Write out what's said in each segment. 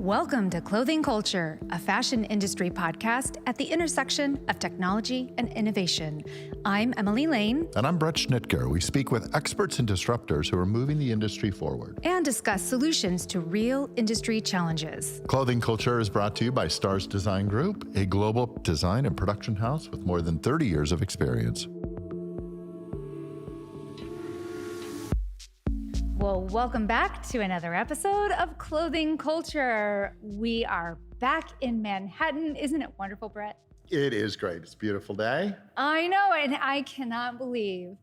Welcome to Clothing Culture, a fashion industry podcast at the intersection of technology and innovation. I'm Emily Lane. And I'm Bret Schnitker. We speak with experts and disruptors who are moving the industry forward And discuss solutions to real industry challenges. Clothing Culture is brought to you by Stars Design Group, a global design and production house with more than 30 years of experience. Well, welcome back to another episode of Clothing Culture. We are back in Manhattan. Isn't it wonderful, Bret? It is great. It's a beautiful day. I know, and I cannot believe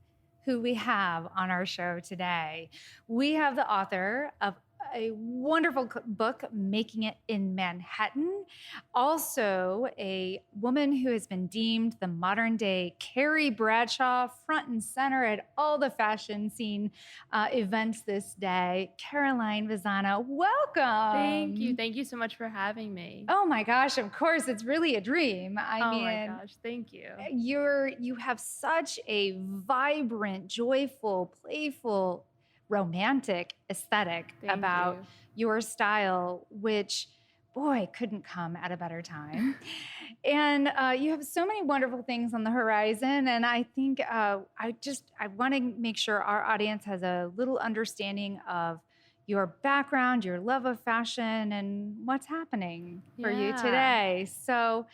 who we have on our show today. We have the author of a wonderful book, Making It in Manhattan. Also, a woman who has been deemed the modern day Carrie Bradshaw, front and center at all the fashion scene events this day. Caroline Vazzana, welcome. Thank you. Thank you so much for having me. Oh my gosh, of course, it's really a dream. I mean, my gosh, thank you. You have such a vibrant, joyful, playful, romantic aesthetic about your style, which, boy, couldn't come at a better time. And you have so many wonderful things on the horizon. And I think I want to make sure our audience has a little understanding of your background, your love of fashion, and what's happening for you today. So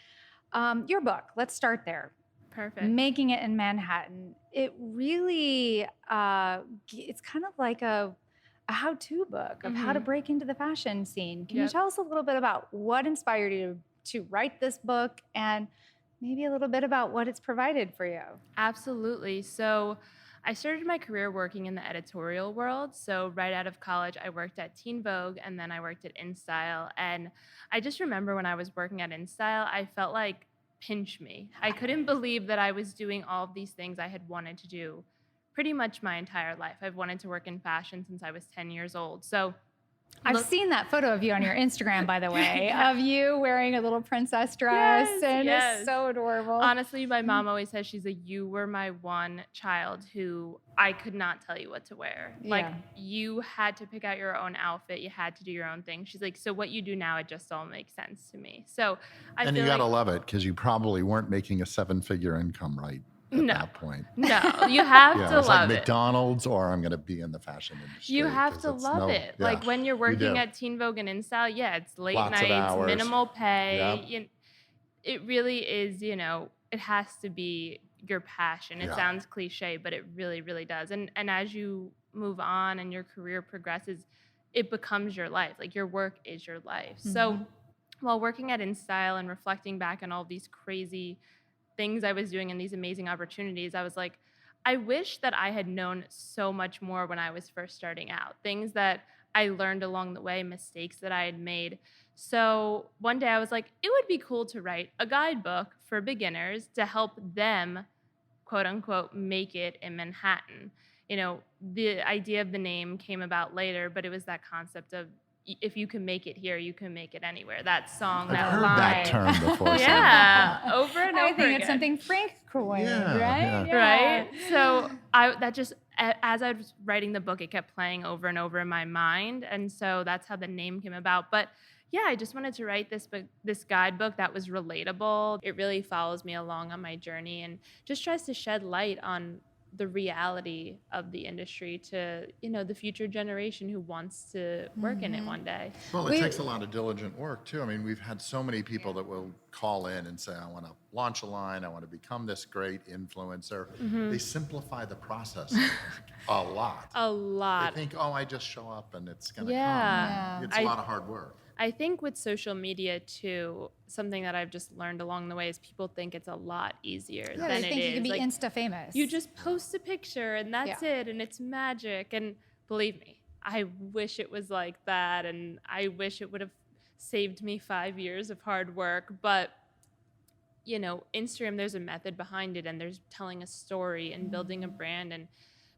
your book, let's start there. Perfect. Making It in Manhattan. It really, it's kind of like a how-to book of how to break into the fashion scene. Can you tell us a little bit about what inspired you to write this book and maybe a little bit about what it's provided for you? Absolutely. So I started my career working in the editorial world. So right out of college, I worked at Teen Vogue and then I worked at InStyle. And I just remember when I was working at InStyle, I felt like pinch me. I couldn't believe that I was doing all of these things I had wanted to do pretty much my entire life. I've wanted to work in fashion since I was 10 years old. So I've seen that photo of you on your Instagram, by the way, of you wearing a little princess dress, it's so adorable. Honestly, my mom always says, she's like, you were my one child who I could not tell you what to wear. Like, you had to pick out your own outfit. You had to do your own thing. She's like, so what you do now, it just all makes sense to me. So I And feel you got to love it because you probably weren't making a 7-figure income at that point. No, you have to it's love like McDonald's or I'm going to be in the fashion industry. You have to love it. Yeah, like when you're working at Teen Vogue and InStyle, it's late Lots of nights, hours. minimal pay. It really is, it has to be your passion. It sounds cliche, but it really, really does. And as you move on and your career progresses, it becomes your life. Like your work is your life. So while working at InStyle and reflecting back on all these crazy things I was doing and these amazing opportunities, I was like, I wish that I had known so much more when I was first starting out. Things that I learned along the way, mistakes that I had made. So one day I was like, it would be cool to write a guidebook for beginners to help them, quote unquote, make it in Manhattan. The idea of the name came about later, but it was that concept of if you can make it here, you can make it anywhere. That song, I've that heard line. that term before. Over and over again. I think it's something Frank coined, right? Right. So as I was writing the book, it kept playing over and over in my mind, and so that's how the name came about. But I just wanted to write this book, this guidebook that was relatable. It really follows me along on my journey and just tries to shed light on the reality of the industry to, the future generation who wants to work in it one day. Well, it takes a lot of diligent work too. I mean, we've had so many people that will call in and say, I want to launch a line. I want to become this great influencer. They simplify the process a lot. A lot. They think, I just show up and it's going to come. It's a lot of hard work. I think with social media too, something that I've just learned along the way is people think it's a lot easier than it is. They think you can be Insta famous. You just post a picture and that's it, and it's magic. And believe me, I wish it was like that, and I wish it would have saved me 5 years of hard work. But Instagram, there's a method behind it, and there's telling a story and building a brand and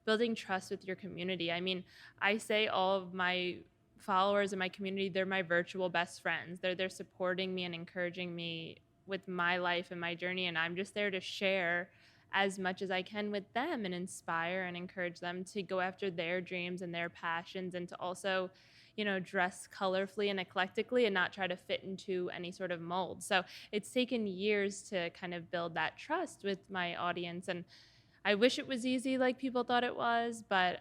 building trust with your community. I mean, I say all of my followers in my community, they're my virtual best friends. They're supporting me and encouraging me with my life and my journey, and I'm just there to share as much as I can with them and inspire and encourage them to go after their dreams and their passions, and to also, dress colorfully and eclectically and not try to fit into any sort of mold. So it's taken years to kind of build that trust with my audience. And I wish it was easy like people thought it was, but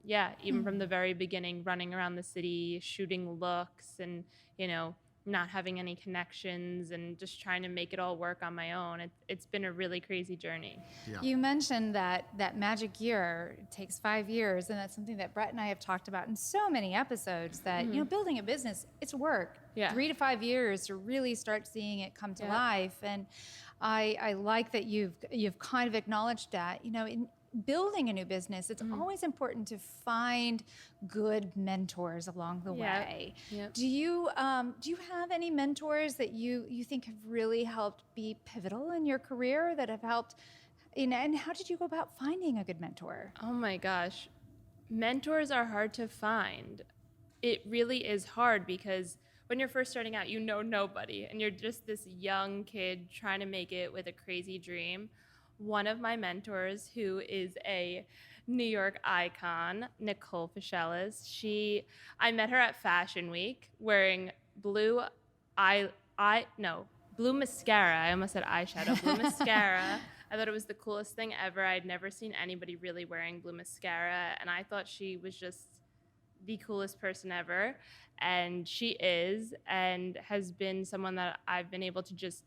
yeah, even from the very beginning, running around the city, shooting looks and, not having any connections and just trying to make it all work on my own. It's been a really crazy journey. Yeah. You mentioned that magic year takes 5 years, and that's something that Bret and I have talked about in so many episodes, that, building a business, it's work. Yeah. 3 to 5 years to really start seeing it come to life. And I like that you've kind of acknowledged that, in building a new business, it's always important to find good mentors along the way. Yep. Do you have any mentors that you think have really helped be pivotal in your career, that have helped, and how did you go about finding a good mentor? Oh my gosh. Mentors are hard to find. It really is hard because when you're first starting out, nobody, and you're just this young kid trying to make it with a crazy dream. One of my mentors, who is a New York icon, Nicole Fischelis, I met her at Fashion Week wearing blue mascara. I almost said eyeshadow. Blue mascara. I thought it was the coolest thing ever. I'd never seen anybody really wearing blue mascara, and I thought she was just the coolest person ever. And she is, and has been someone that I've been able to just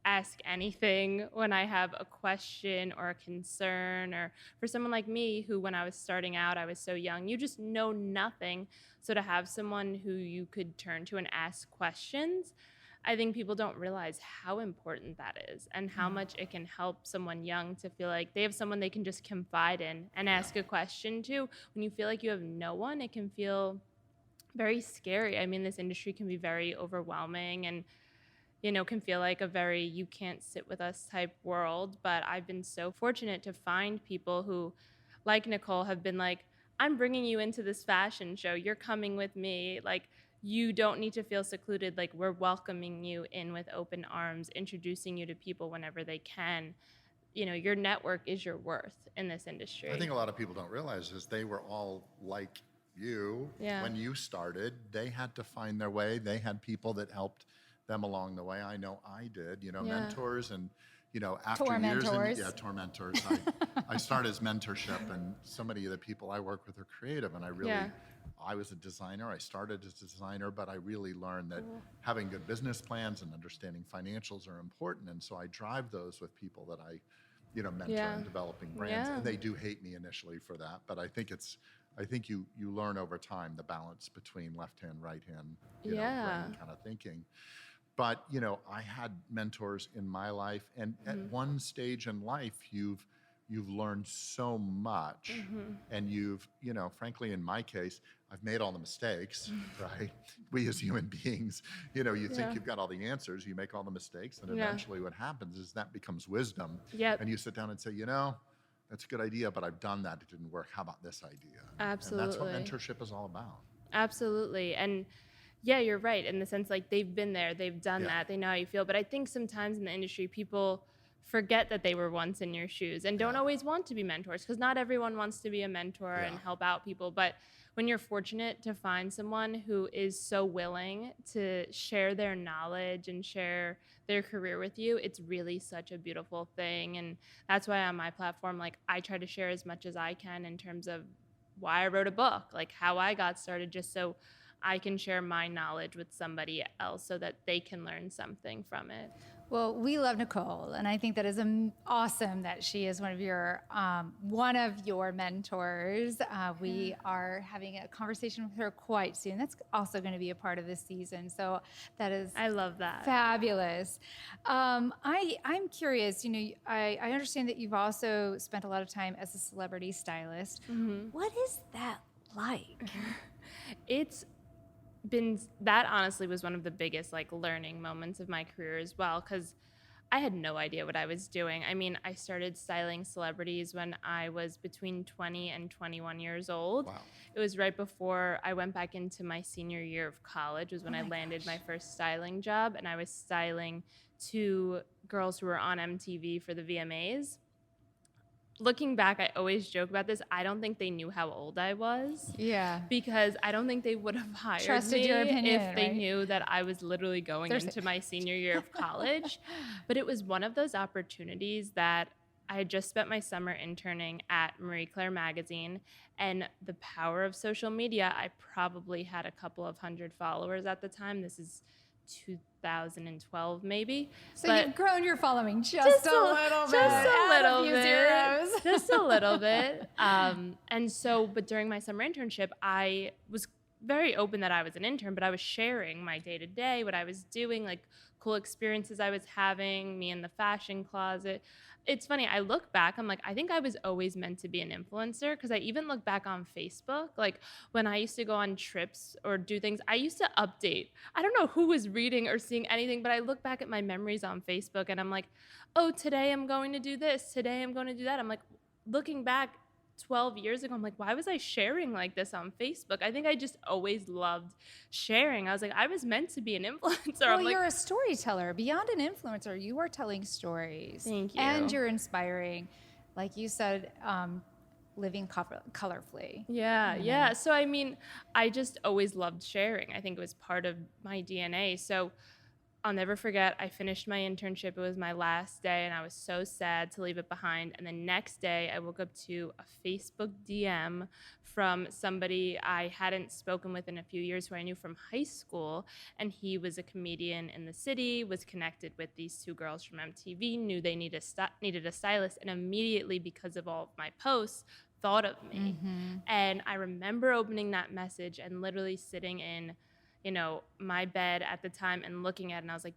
ask anything when I have a question or a concern. Or for someone like me, who when I was starting out, I was so young, you just know nothing. So to have someone who you could turn to and ask questions, I think people don't realize how important that is, and how much it can help someone young to feel like they have someone they can just confide in and ask a question to. When you feel like you have no one, it can feel very scary. I mean, this industry can be very overwhelming and, can feel like a very you can't sit with us type world. But I've been so fortunate to find people who, like Nicole, have been like, I'm bringing you into this fashion show. You're coming with me. Like, you don't need to feel secluded. Like, we're welcoming you in with open arms, introducing you to people whenever they can. Your network is your worth in this industry. I think a lot of people don't realize is they were all like you when you started. They had to find their way. They had people that helped them along the way. I know I did, mentors and, after years. Tormentors. I started as mentorship, and so many of the people I work with are creative, and I was a designer. I started as a designer, but I really learned that having good business plans and understanding financials are important. And so I drive those with people that I, mentor in developing brands. And they do hate me initially for that, but I think you learn over time the balance between left hand, right hand, brain kind of thinking. But, I had mentors in my life, and at one stage in life, you've learned so much, and you've, frankly, in my case, I've made all the mistakes, right? We as human beings, you think you've got all the answers, you make all the mistakes, and eventually what happens is that becomes wisdom. And you sit down and say, that's a good idea, but I've done that, it didn't work. How about this idea? Absolutely. And that's what mentorship is all about. Absolutely. And yeah, you're right, in the sense like they've been there, they've done that, they know how you feel. But I think sometimes in the industry, people forget that they were once in your shoes and don't always want to be mentors, because not everyone wants to be a mentor and help out people. But when you're fortunate to find someone who is so willing to share their knowledge and share their career with you, it's really such a beautiful thing. And that's why on my platform, like, I try to share as much as I can in terms of why I wrote a book, like how I got started, just so I can share my knowledge with somebody else so that they can learn something from it. Well, we love Nicole, and I think that is awesome that she is one of your mentors. We are having a conversation with her quite soon. That's also going to be a part of this season. So that is, I love that. Fabulous. I'm curious. I understand that you've also spent a lot of time as a celebrity stylist. What is that like? That honestly was one of the biggest learning moments of my career as well, because I had no idea what I was doing. I mean, I started styling celebrities when I was between 20 and 21 years old. Wow. It was right before I went back into my senior year of college was when I landed my first styling job, and I was styling 2 girls who were on MTV for the VMAs. looking back, I always joke about this. I don't think they knew how old I was. Yeah. Because I don't think they would have hired Trusted me your opinion, if they right? knew that I was literally going into my senior year of college. But it was one of those opportunities that I had just spent my summer interning at Marie Claire magazine, and the power of social media, I probably had a couple of hundred followers at the time. This is 2012 maybe. So you've grown your following just a little bit. Just a little few bit. zeros. Just a little bit. And so, but during my summer internship, I was very open that I was an intern, but I was sharing my day-to-day, what I was doing, like cool experiences I was having, me in the fashion closet. It's funny, I look back, I'm like, I think I was always meant to be an influencer, because I even look back on Facebook, like when I used to go on trips or do things, I used to update. I don't know who was reading or seeing anything, but I look back at my memories on Facebook and I'm like, oh, today I'm going to do this, today I'm going to do that. I'm like, looking back 12 years ago, I'm like, why was I sharing like this on Facebook? I think I just always loved sharing. I was like, I was meant to be an influencer. Well, I'm like, you're a storyteller. Beyond an influencer, you are telling stories. Thank you. And you're inspiring, like you said, living colorfully. Yeah, yeah. So, I mean, I just always loved sharing. I think it was part of my DNA. So I'll never forget, I finished my internship. It was my last day, and I was so sad to leave it behind. And the next day, I woke up to a Facebook DM from somebody I hadn't spoken with in a few years, who I knew from high school. And he was a comedian in the city, was connected with these two girls from MTV, knew they needed a stylist, and immediately, because of all of my posts, thought of me. And I remember opening that message and literally sitting in my bed at the time and looking at it, and I was like,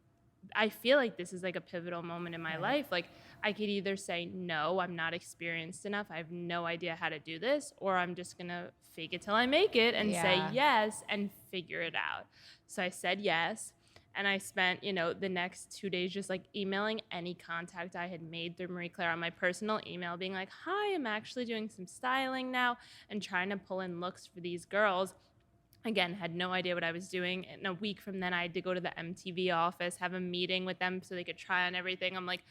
I feel like this is like a pivotal moment in my life. Like, I could either say, no, I'm not experienced enough, I have no idea how to do this, or I'm just gonna fake it till I make it and say yes and figure it out. So I said yes, and I spent, the next 2 days just like emailing any contact I had made through Marie Claire on my personal email, being like, hi, I'm actually doing some styling now, and trying to pull in looks for these girls. Again, had no idea what I was doing. And a week from then, I had to go to the MTV office, have a meeting with them so they could try on everything. I'm like,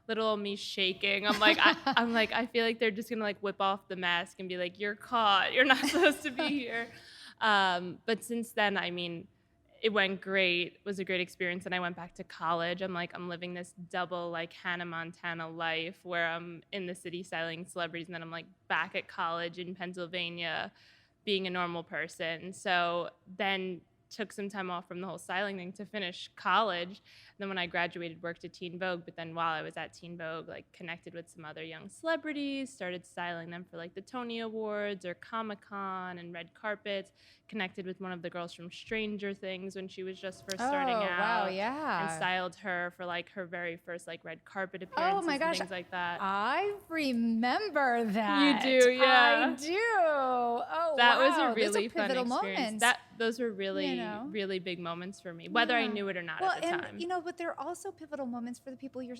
little old me shaking. I'm like, I feel like they're just gonna like whip off the mask and be like, you're caught. You're not supposed to be here. But since then, I mean, it went great. It was a great experience. And I went back to college. I'm living this double like Hannah Montana life, where I'm in the city styling celebrities, and then I'm like back at college in Pennsylvania, being a normal person. So then took some time off from the whole styling thing to finish college. And then when I graduated, worked at Teen Vogue. But then while I was at Teen Vogue, like connected with some other young celebrities, started styling them for like the Tony Awards or Comic-Con and red carpets, connected with one of the girls from Stranger Things when she was just first starting out. Wow, yeah. And styled her for like her very first like red carpet appearances and things like that. I remember that. You do, yeah. I do. Oh, that wow. was a really Those are fun pivotal experience. moments. Those were really, really big moments for me, whether I knew it or not at the time. But they're also pivotal moments for the people you're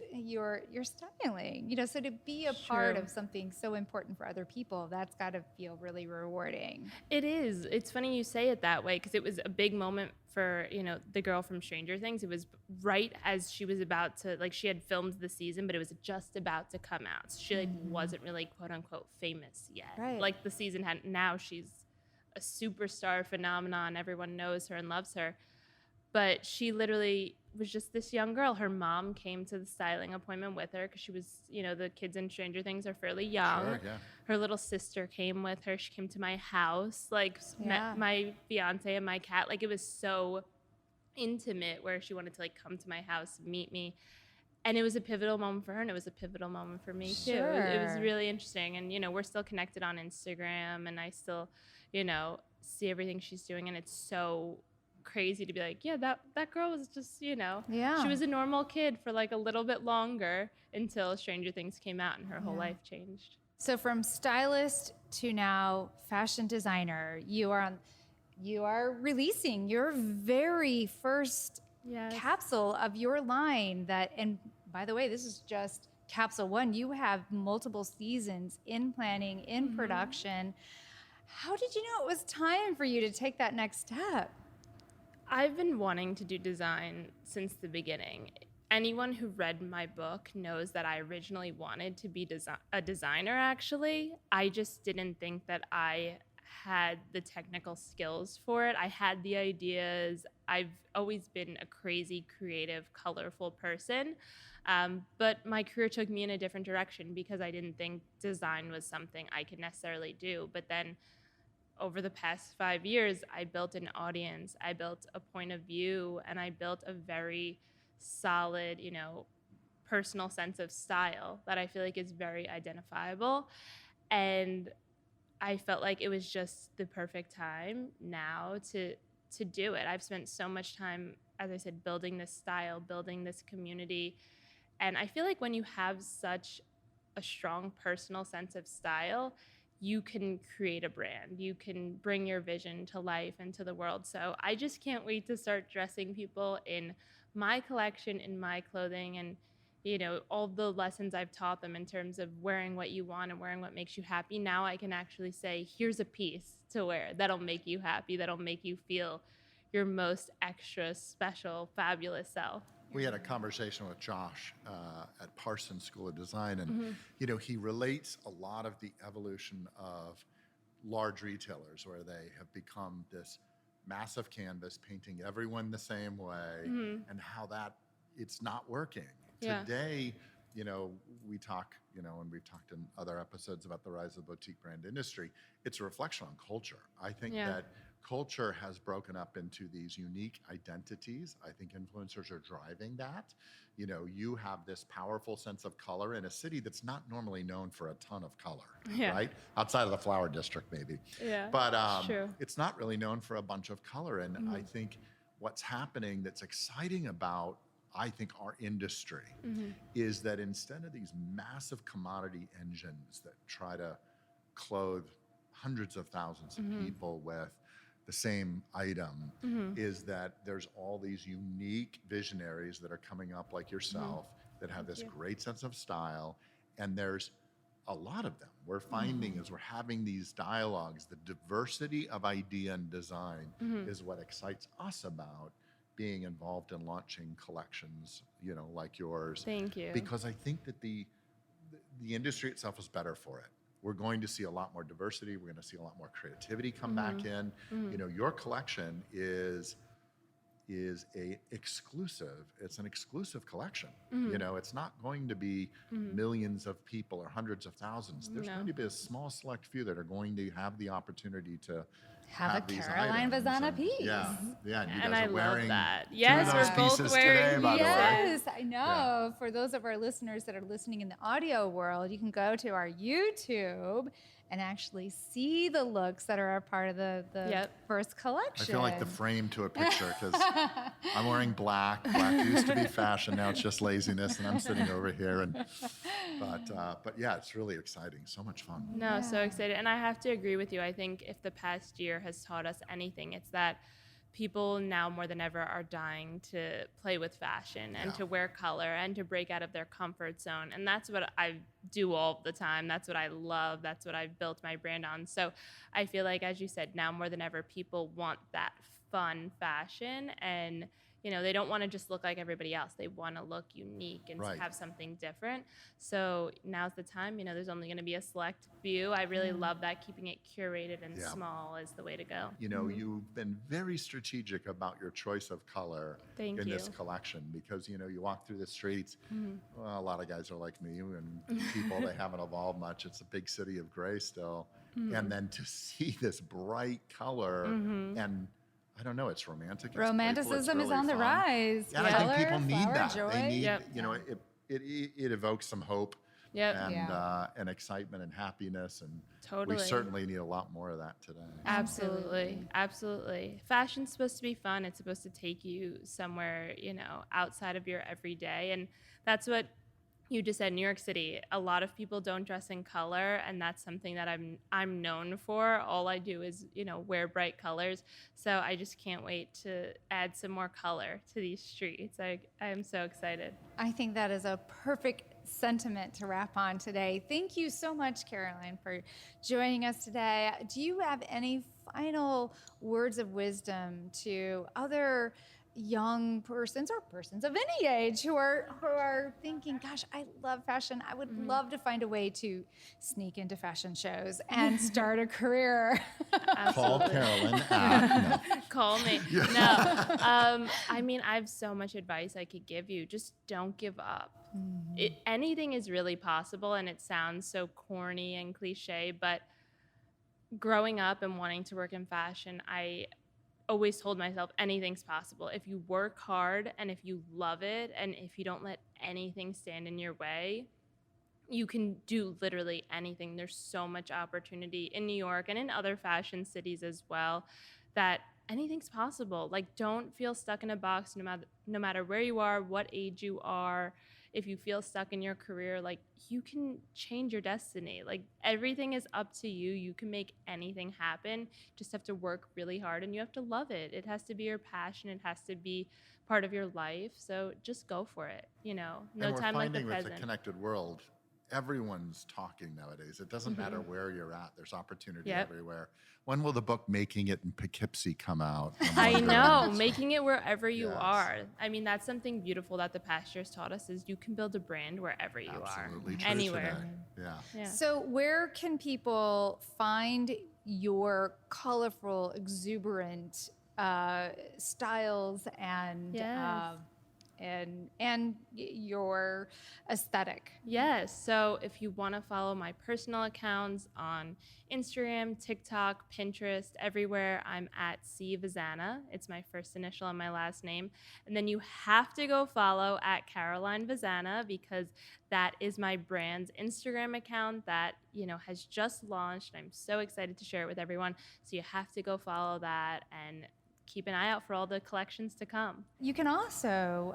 styling. So to be a part of something so important for other people, that's got to feel really rewarding. It is. It's funny you say it that way, because it was a big moment for the girl from Stranger Things. It was right as she was about to, like, she had filmed the season, but it was just about to come out. So she like wasn't really quote unquote famous yet. Right. Like the season had. Now she's a superstar phenomenon. Everyone knows her and loves her. But she literally was just this young girl. Her mom came to the styling appointment with her, because she was, the kids in Stranger Things are fairly young. Sure, yeah. Her little sister came with her. She came to my house, like met my fiance and my cat. Like, it was so intimate, where she wanted to like come to my house, meet me. And it was a pivotal moment for her, and it was a pivotal moment for me too. It was really interesting. And, we're still connected on Instagram, and I still, see everything she's doing. And it's so crazy to be like, yeah, that girl was just, she was a normal kid for like a little bit longer until Stranger Things came out and her whole life changed. So from stylist to now fashion designer, you are releasing your very first capsule of your line and by the way, this is just capsule 1. You have multiple seasons in planning, in production. How did you know it was time for you to take that next step? I've been wanting to do design since the beginning. anyone who read my book knows that I originally wanted to be a designer, actually. I just didn't think that I had the technical skills for it. I had the ideas. I've always been a crazy, creative, colorful person. But my career took me in a different direction because I didn't think design was something I could necessarily do. But then over the past 5 years, I built an audience, I built a point of view, and I built a very solid, personal sense of style that I feel like is very identifiable. And I felt like it was just the perfect time now to do it. I've spent so much time, as I said, building this style, building this community. And I feel like when you have such a strong personal sense of style, you can create a brand. You can bring your vision to life and to the world. So I just can't wait to start dressing people in my collection, in my clothing, and all the lessons I've taught them in terms of wearing what you want and wearing what makes you happy. Now I can actually say, here's a piece to wear that'll make you happy, that'll make you feel your most extra special, fabulous self. We had a conversation with Josh at Parsons School of Design, and he relates a lot of the evolution of large retailers where they have become this massive canvas painting everyone the same way, and how that it's not working. Yeah. Today, we talk, and we've talked in other episodes about the rise of the boutique brand industry. It's a reflection on culture. I think that culture has broken up into these unique identities. I think influencers are driving that. You have this powerful sense of color in a city that's not normally known for a ton of color, right? Outside of the flower district, maybe. Yeah, but true. It's not really known for a bunch of color. And I think what's happening that's exciting about, I think, our industry is that instead of these massive commodity engines that try to clothe hundreds of thousands of people with the same item, is that there's all these unique visionaries that are coming up like yourself that have this great sense of style, and there's a lot of them. We're finding as we're having these dialogues, the diversity of idea and design is what excites us about being involved in launching collections, like yours. Thank you. Because I think that the industry itself is better for it. We're going to see a lot more diversity. We're going to see a lot more creativity come back in. Your collection is a exclusive. It's an exclusive collection. It's not going to be millions of people or hundreds of thousands. There's going to be a small select few that are going to have the opportunity to have a Caroline Vazzana piece. Yeah. And I love that. Yes, we're both wearing. Today, by the way. Yes, I know. Yeah. For those of our listeners that are listening in the audio world, you can go to our YouTube and actually see the looks that are a part of the first collection. I feel like the frame to a picture because I'm wearing black. Black used to be fashion. Now it's just laziness, and I'm sitting over here. But yeah, it's really exciting. So much fun. No, so excited. And I have to agree with you. I think if the past year has taught us anything, it's that people now more than ever are dying to play with fashion and to wear color and to break out of their comfort zone. And that's what I do all the time. That's what I love. That's what I've built my brand on. So I feel like, as you said, now more than ever, people want that fun fashion, and they don't want to just look like everybody else. They want to look unique and have something different. So now's the time. There's only going to be a select few. I really love that. Keeping it curated and small is the way to go. You've been very strategic about your choice of color in this collection because, you walk through the streets. Well, a lot of guys are like me and people, they haven't evolved much. It's a big city of gray still. And then to see this bright color and I don't know. It's romantic. Romanticism is really on the rise. And I think people need that. Joy. They need, it evokes some hope and excitement and happiness. And we certainly need a lot more of that today. Absolutely. Fashion's supposed to be fun. It's supposed to take you somewhere, outside of your everyday. And that's what you just said, New York City, a lot of people don't dress in color, and that's something that I'm known for. All I do is, wear bright colors. So I just can't wait to add some more color to these streets. I am so excited. I think that is a perfect sentiment to wrap on today. Thank you so much, Caroline, for joining us today. Do you have any final words of wisdom to other young persons or persons of any age who are thinking, gosh, I love fashion. I would love to find a way to sneak into fashion shows and start a career. Call Carolyn. Call me. No. I mean, I have so much advice I could give you. Just don't give up. Anything is really possible, and it sounds so corny and cliche, but growing up and wanting to work in fashion, I always told myself anything's possible. If you work hard and if you love it and if you don't let anything stand in your way, you can do literally anything. There's so much opportunity in New York and in other fashion cities as well, that anything's possible. Like, don't feel stuck in a box no matter where you are, what age you are. If you feel stuck in your career, like, you can change your destiny. Like, everything is up to you. You can make anything happen. Just have to work really hard, and you have to love it. It has to be your passion. It has to be part of your life. So just go for it. You know, no time like the present. And we're finding with the connected world, everyone's talking nowadays. It doesn't matter where you're at. There's opportunity everywhere. When will the book Making It in Poughkeepsie come out? I know, making it wherever you are. I mean, that's something beautiful that the past years taught us, is you can build a brand wherever you are. Absolutely true. Anywhere. Yeah. So where can people find your colorful, exuberant styles and and your aesthetic? Yes. So if you want to follow my personal accounts on Instagram, TikTok, Pinterest, everywhere, I'm at Vazzana. It's my first initial and my last name. And then you have to go follow at Caroline Vazzana, because that is my brand's Instagram account that, you know, has just launched. I'm so excited to share it with everyone. So you have to go follow that and keep an eye out for all the collections to come. You can also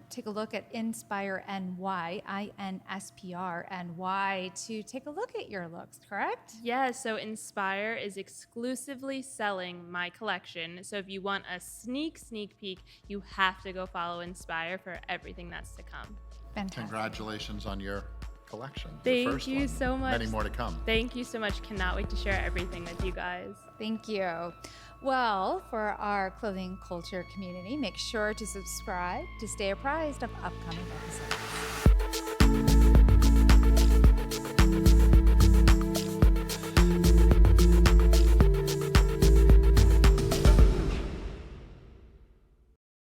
take a look at INSPRNY, INSPRNY, to take a look at your looks, correct? Yeah, so Inspire is exclusively selling my collection. So if you want a sneak peek, you have to go follow Inspire for everything that's to come. Fantastic. Congratulations on your collection. Thank you so much. Many more to come. Thank you so much. Cannot wait to share everything with you guys. Thank you. Well, for our clothing culture community, make sure to subscribe to stay apprised of upcoming episodes.